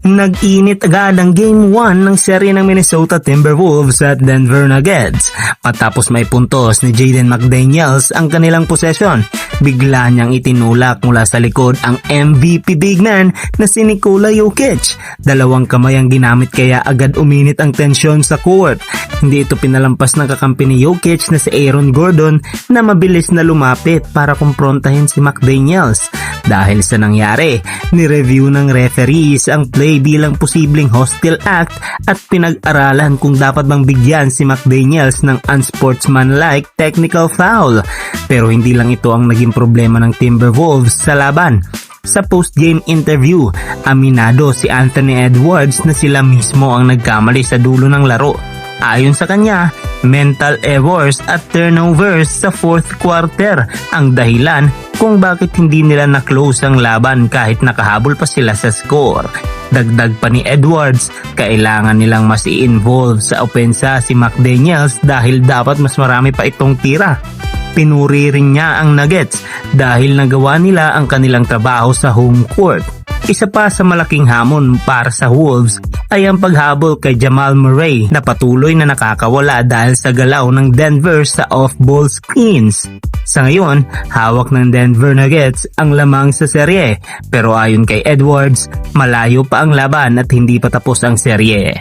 Nag-init agad ang Game 1 ng serye ng Minnesota Timberwolves at Denver Nuggets. Matapos may puntos ni Jaden McDaniels ang kanilang possession, bigla niyang itinulak mula sa likod ang MVP big man na si Nikola Jokic. Dalawang kamay ang ginamit kaya agad uminit ang tensyon sa court. Hindi ito pinalampas ng kakampi ni Jokic na si Aaron Gordon na mabilis na lumapit para kumprontahin si McDaniels. Dahil sa nangyari, ni-review ng referees ang play bilang posibleng hostile act at pinag-aralan kung dapat bang bigyan si McDaniels ng unsportsmanlike technical foul. Pero hindi lang ito ang naging problema ng Timberwolves sa laban. Sa post-game interview, aminado si Anthony Edwards na sila mismo ang nagkamali sa dulo ng laro. Ayon sa kanya, mental errors at turnovers sa fourth quarter ang dahilan kung bakit hindi nila na-close ang laban kahit nakahabol pa sila sa score. Dagdag pa ni Edwards, kailangan nilang mas i-involve sa opensa si McDaniels dahil dapat mas marami pa itong tira. Pinuri rin niya ang Nuggets dahil nagawa nila ang kanilang trabaho sa home court. Isa pa sa malaking hamon para sa Wolves ay ang paghabol kay Jamal Murray na patuloy na nakakawala dahil sa galaw ng Denver sa off-ball screens. Sa ngayon, hawak ng Denver Nuggets ang lamang sa serye, pero ayon kay Edwards, malayo pa ang laban at hindi pa tapos ang serye.